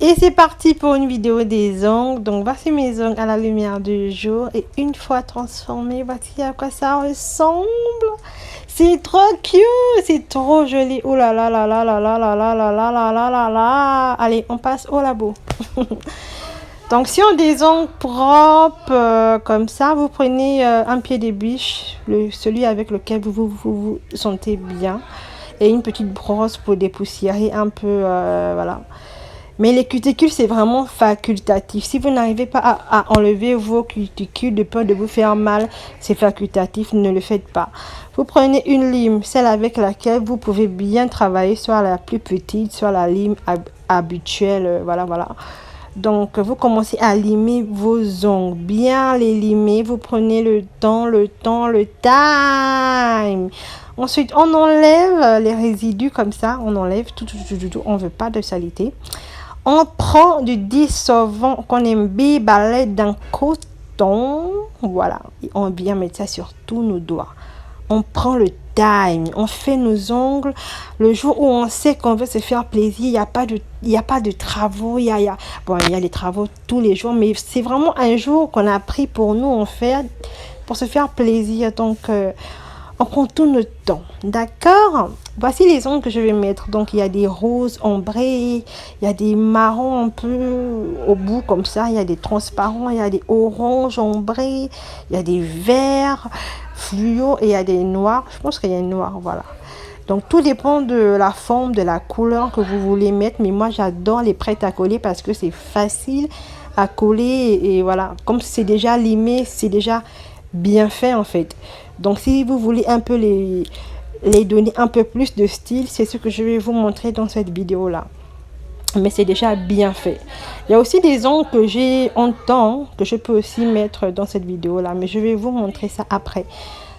Et c'est parti pour une vidéo des ongles. Donc voici mes ongles à la lumière du jour. Et une fois transformés, voici à quoi ça ressemble. C'est trop cute, c'est trop joli. Oh là là là là là là là là là là là là là là. Allez, on passe au labo. Donc si on a des ongles propres comme ça, vous prenez un pied de biche, celui avec lequel vous sentez bien. Et une petite brosse pour dépoussiérer un peu, voilà. Mais les cuticules, c'est vraiment facultatif. Si vous n'arrivez pas à enlever vos cuticules de peur de vous faire mal, c'est facultatif, ne le faites pas. Vous prenez une lime, celle avec laquelle vous pouvez bien travailler, soit la plus petite, soit la lime habituelle, voilà, voilà. Donc, vous commencez à limer vos ongles, bien les limer. Vous prenez le time. Ensuite, on enlève les résidus comme ça. On enlève tout. On ne veut pas de saleté. On prend du dissolvant qu'on aime bien balai d'un coton. Voilà. Et on vient mettre ça sur tous nos doigts. On prend le time, on fait nos ongles le jour où on sait qu'on veut se faire plaisir. Il n'y a pas de travaux. Bon, il y a des travaux tous les jours, mais c'est vraiment un jour qu'on a pris pour nous, on fait pour se faire plaisir. Donc, on prend tout notre temps. D'accord? Voici les ongles que je vais mettre. Donc, il y a des roses ombrés, il y a des marrons un peu au bout comme ça, il y a des transparents, il y a des oranges ombrés, il y a des verts fluo et il y a des noirs. Je pense qu'il y a une noire, voilà. Donc, tout dépend de la forme, de la couleur que vous voulez mettre. Mais moi, j'adore les prêts à coller parce que c'est facile à coller. Et voilà, comme c'est déjà limé, c'est déjà bien fait en fait. Donc, si vous voulez un peu les donner un peu plus de style, c'est ce que je vais vous montrer dans cette vidéo là. Mais c'est déjà bien fait. Il y a aussi des ongles que j'ai en temps que je peux aussi mettre dans cette vidéo là, mais je vais vous montrer ça après.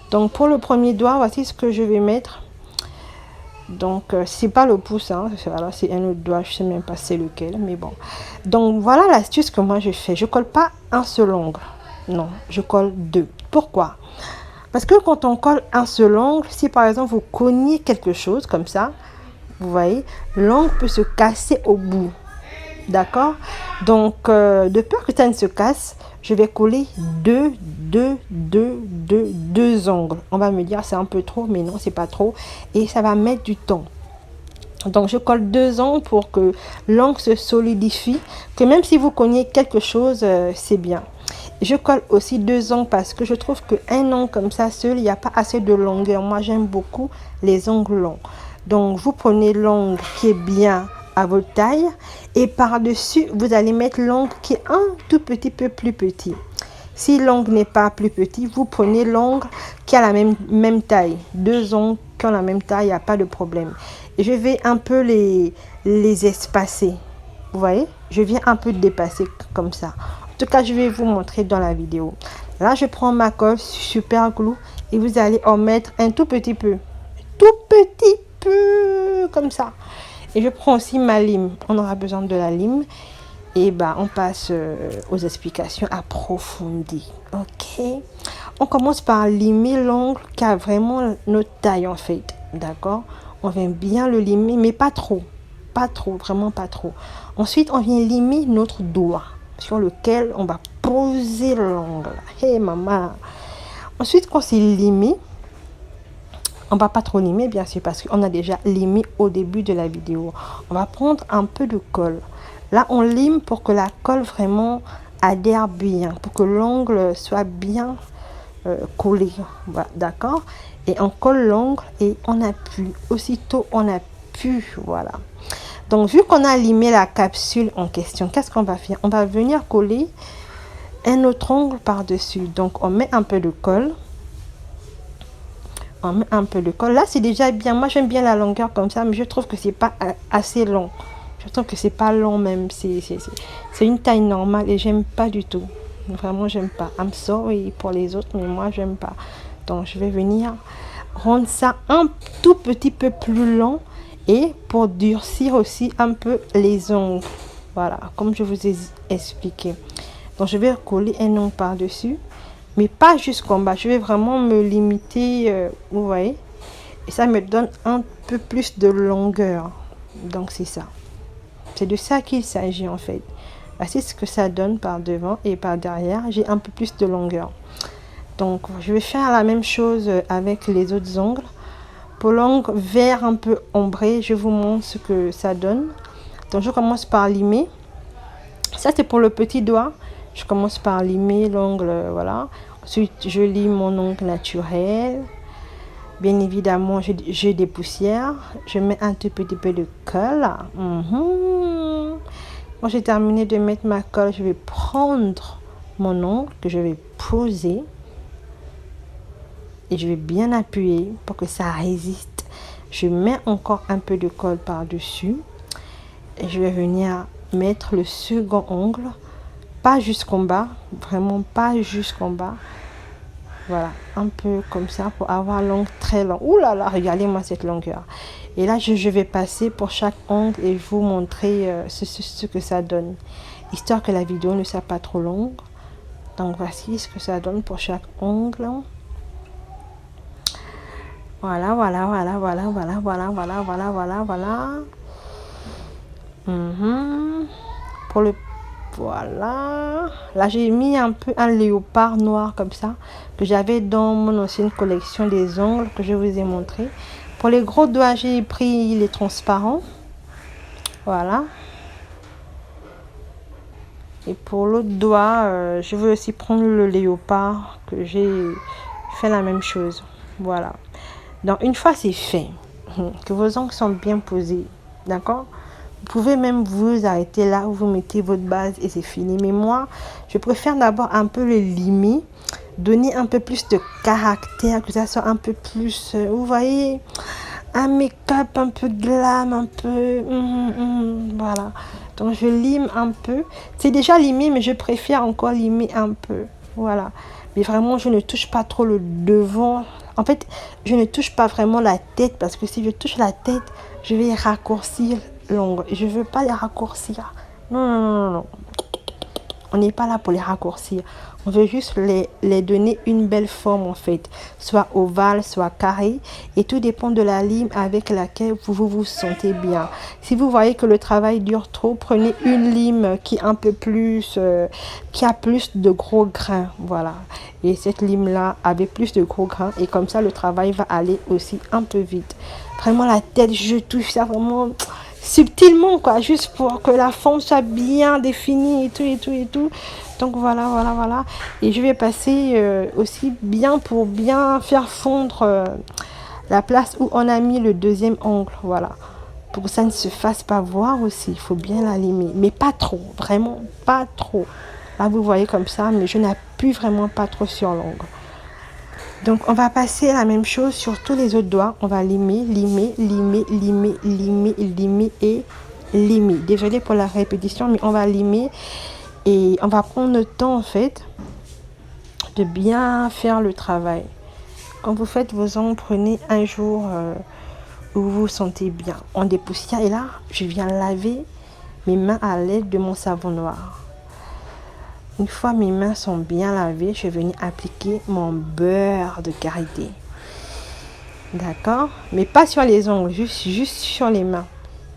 Donc, pour le premier doigt, voici ce que je vais mettre. Donc, c'est pas le pouce, hein, voilà, c'est un autre doigt, je sais même pas c'est lequel, mais bon. Donc, voilà l'astuce que moi je fais. Je colle pas un seul ongle, non, je colle deux. Pourquoi? Parce que quand on colle un seul ongle, si par exemple vous cognez quelque chose comme ça, vous voyez, l'ongle peut se casser au bout. D'accord? Donc, de peur que ça ne se casse, je vais coller deux ongles. On va me dire c'est un peu trop, mais non, c'est pas trop. Et ça va mettre du temps. Donc, je colle deux ongles pour que l'ongle se solidifie. Que même si vous cognez quelque chose, c'est bien. Je colle aussi deux ongles parce que je trouve qu'un ongle comme ça seul, il n'y a pas assez de longueur. Moi, j'aime beaucoup les ongles longs. Donc, vous prenez l'ongle qui est bien à votre taille et par-dessus, vous allez mettre l'ongle qui est un tout petit peu plus petit. Si l'ongle n'est pas plus petit, vous prenez l'ongle qui a la même taille. Deux ongles qui ont la même taille, il n'y a pas de problème. Et je vais un peu les espacer. Vous voyez? Je viens un peu dépasser comme ça. En tout cas, je vais vous montrer dans la vidéo. Là, je prends ma colle super glue et vous allez en mettre un tout petit peu. Tout petit peu, comme ça. Et je prends aussi ma lime. On aura besoin de la lime. Et ben, on passe aux explications approfondies. Ok? On commence par limer l'ongle qui a vraiment notre taille en fait. D'accord? On vient bien le limer, mais pas trop. Pas trop, vraiment pas trop. Ensuite, on vient limer notre doigt sur lequel on va poser l'ongle. Hey maman. Ensuite, quand c'est limé, on va pas trop limer bien sûr parce qu'on a déjà limé au début de la vidéo. On va prendre un peu de colle. Là, on lime pour que la colle vraiment adhère bien, pour que l'ongle soit bien collé. Voilà, d'accord? Et on colle l'ongle et on appuie. Aussitôt, on appuie. Voilà. Donc, vu qu'on a limé la capsule en question, qu'est-ce qu'on va faire? On va venir coller un autre ongle par-dessus. Donc, on met un peu de colle. On met un peu de colle. Là, c'est déjà bien. Moi, j'aime bien la longueur comme ça, mais je trouve que c'est pas assez long. Je trouve que c'est pas long même. C'est une taille normale et j'aime pas du tout. Vraiment, j'aime pas. I'm sorry pour les autres, mais moi, j'aime pas. Donc, je vais venir rendre ça un tout petit peu plus long. Et pour durcir aussi un peu les ongles. Voilà, comme je vous ai expliqué. Donc, je vais coller un ongle par-dessus. Mais pas jusqu'en bas. Je vais vraiment me limiter, vous voyez. Et ça me donne un peu plus de longueur. Donc, c'est ça. C'est de ça qu'il s'agit en fait. Voici ce que ça donne par devant et par derrière. J'ai un peu plus de longueur. Donc je vais faire la même chose avec les autres ongles. Pour l'ongle vert un peu ombré, je vous montre ce que ça donne. Donc je commence par limer. Ça c'est pour le petit doigt. Je commence par limer l'ongle, voilà. Ensuite je lime mon ongle naturel. Bien évidemment je dépoussière. Je mets un tout petit peu de colle. Quand j'ai terminé de mettre ma colle, je vais prendre mon ongle que je vais poser. Et je vais bien appuyer pour que ça résiste. Je mets encore un peu de colle par-dessus. Et je vais venir mettre le second ongle. Pas jusqu'en bas. Vraiment pas jusqu'en bas. Voilà. Un peu comme ça pour avoir l'ongle très long. Ouh là là, regardez-moi cette longueur. Et là, je vais passer pour chaque ongle et vous montrer ce que ça donne. Histoire que la vidéo ne soit pas trop longue. Donc voici ce que ça donne pour chaque ongle. Voilà. Pour le voilà. Là, j'ai mis un peu un léopard noir comme ça que j'avais dans mon ancienne collection des ongles que je vous ai montré. Pour les gros doigts, j'ai pris les transparents. Voilà. Et pour l'autre doigt, je vais aussi prendre le léopard que j'ai fait la même chose. Voilà. Donc une fois c'est fait, que vos ongles sont bien posés, d'accord, vous pouvez même vous arrêter là où vous mettez votre base et c'est fini. Mais moi, je préfère d'abord un peu le limer, donner un peu plus de caractère, que ça soit un peu plus, vous voyez, un make-up un peu glam, un peu, voilà. Donc je lime un peu. C'est déjà limé, mais je préfère encore limer un peu, voilà. Mais vraiment, je ne touche pas trop le devant. En fait, je ne touche pas vraiment la tête parce que si je touche la tête, je vais raccourcir l'ongle. Je ne veux pas les raccourcir. Non. On n'est pas là pour les raccourcir. On veut juste les donner une belle forme en fait. Soit ovale, soit carré. Et tout dépend de la lime avec laquelle vous sentez bien. Si vous voyez que le travail dure trop, prenez une lime qui est un peu plus... qui a plus de gros grains. Voilà. Et cette lime-là avait plus de gros grains. Et comme ça, le travail va aller aussi un peu vite. Vraiment la tête, je touche ça vraiment... subtilement quoi, juste pour que la forme soit bien définie et tout. Donc voilà. Et je vais passer aussi bien pour bien faire fondre la place où on a mis le deuxième ongle, voilà, pour que ça ne se fasse pas voir aussi. Il faut bien la limer, mais pas trop, vraiment pas trop. Là vous voyez comme ça, mais je n'appuie vraiment pas trop sur l'ongle. Donc on va passer la même chose sur tous les autres doigts. On va limer et limer. Désolée pour la répétition, mais on va limer et on va prendre le temps en fait de bien faire le travail. Quand vous faites vos ongles, prenez un jour où vous vous sentez bien. On dépoussière et là, je viens laver mes mains à l'aide de mon savon noir. Une fois mes mains sont bien lavées, je vais venir appliquer mon beurre de karité. D'accord? Mais pas sur les ongles, juste sur les mains.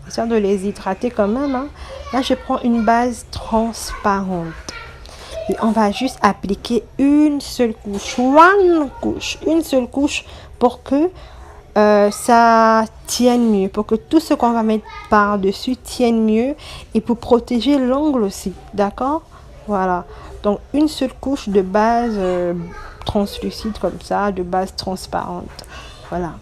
Histoire de les hydrater quand même. Hein. Là, je prends une base transparente. Et on va juste appliquer une seule couche. Une seule couche pour que ça tienne mieux. Pour que tout ce qu'on va mettre par-dessus tienne mieux. Et pour protéger l'ongle aussi. D'accord? Voilà, donc une seule couche de base translucide comme ça, de base transparente. Voilà,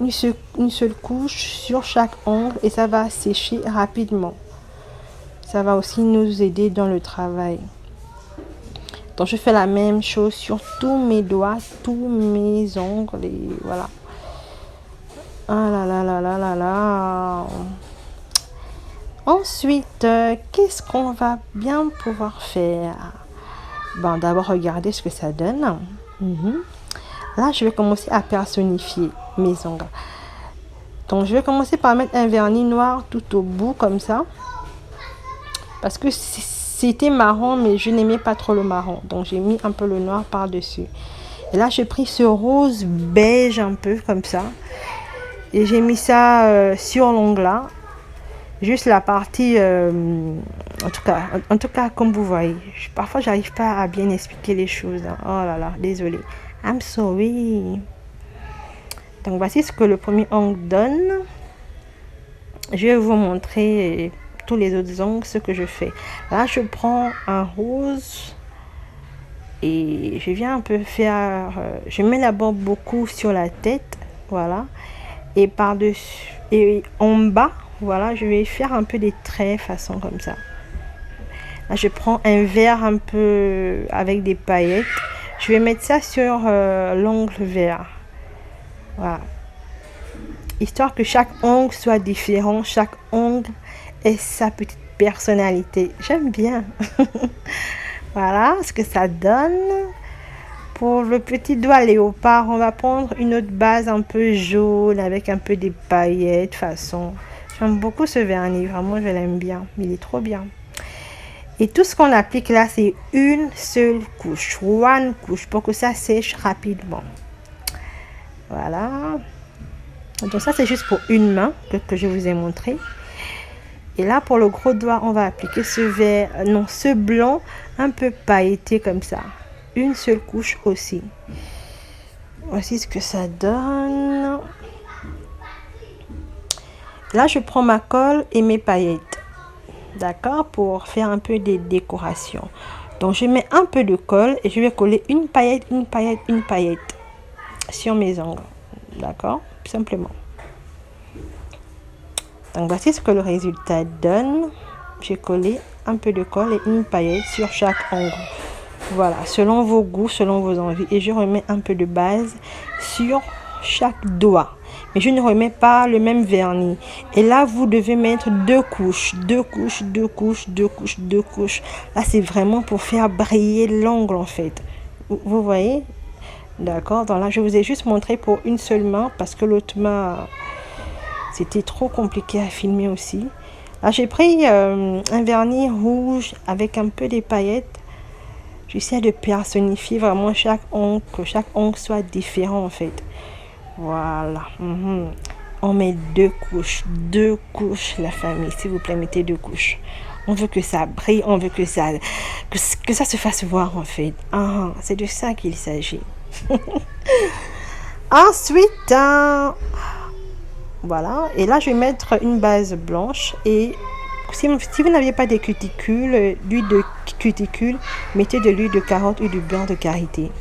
une seule couche sur chaque ongle et ça va sécher rapidement. Ça va aussi nous aider dans le travail. Donc je fais la même chose sur tous mes doigts, tous mes ongles et voilà. Ah là. Ensuite, qu'est-ce qu'on va bien pouvoir faire? Bon, d'abord, regardez ce que ça donne. Là, je vais commencer à personnifier mes ongles. Donc, je vais commencer par mettre un vernis noir tout au bout, comme ça. Parce que c'était marron, mais je n'aimais pas trop le marron. Donc, j'ai mis un peu le noir par-dessus. Et là, j'ai pris ce rose beige un peu, comme ça. Et j'ai mis ça sur l'ongle là. juste la partie, en tout cas, comme vous voyez, parfois j'arrive pas à bien expliquer les choses, hein. Oh là là, désolé. I'm sorry. Donc voici ce que le premier ongle donne. Je vais vous montrer tous les autres ongles, ce que je fais. Là, je prends un rose et je viens un peu faire, je mets d'abord beaucoup sur la tête, voilà, et par-dessus et en bas, voilà, je vais faire un peu des traits façon comme ça. Là, je prends un vert un peu avec des paillettes, je vais mettre ça sur l'ongle vert, voilà, histoire que chaque ongle soit différent, chaque ongle ait sa petite personnalité. J'aime bien. Voilà ce que ça donne. Pour le petit doigt léopard, on va prendre une autre base un peu jaune avec un peu des paillettes façon. J'aime beaucoup ce vernis, vraiment je l'aime bien, il est trop bien. Et tout ce qu'on applique là, c'est une seule couche, one couche, pour que ça sèche rapidement. Voilà. Donc ça c'est juste pour une main que je vous ai montré. Et là pour le gros doigt, on va appliquer ce vert, non, ce blanc un peu pailleté comme ça. Une seule couche aussi. Voici ce que ça donne. Là je prends ma colle et mes paillettes, d'accord, pour faire un peu des décorations. Donc je mets un peu de colle et je vais coller une paillette, une paillette, une paillette sur mes ongles, d'accord, simplement. Donc voici ce que le résultat donne. J'ai collé un peu de colle et une paillette sur chaque ongle. Voilà, selon vos goûts, selon vos envies. Et je remets un peu de base sur chaque doigt. Mais je ne remets pas le même vernis. Et là, vous devez mettre deux couches, deux couches, deux couches, deux couches, deux couches. Là, c'est vraiment pour faire briller l'ongle en fait. Vous voyez? D'accord. Donc là, je vous ai juste montré pour une seule main parce que l'autre main, c'était trop compliqué à filmer aussi. Là, j'ai pris un vernis rouge avec un peu des paillettes. J'essaie de personnifier vraiment chaque ongle, que chaque ongle soit différent en fait. Voilà. On met deux couches, la famille. S'il vous plaît, mettez deux couches. On veut que ça brille, on veut que ça se fasse voir en fait. C'est de ça qu'il s'agit. Ensuite, voilà. Et là, je vais mettre une base blanche et si vous n'avez pas de cuticules, d'huile de cuticule, mettez de l'huile de carotte ou du beurre de karité.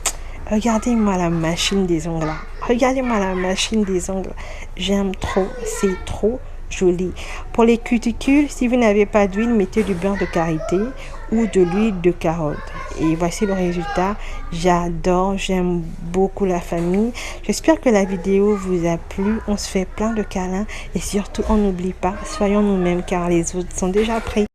Regardez-moi la machine des ongles là. Regardez-moi la machine des ongles. J'aime trop, c'est trop joli. Pour les cuticules, si vous n'avez pas d'huile, mettez du beurre de karité ou de l'huile de carotte. Et voici le résultat. J'adore, j'aime beaucoup la famille. J'espère que la vidéo vous a plu. On se fait plein de câlins et surtout on n'oublie pas, soyons nous-mêmes car les autres sont déjà prêts.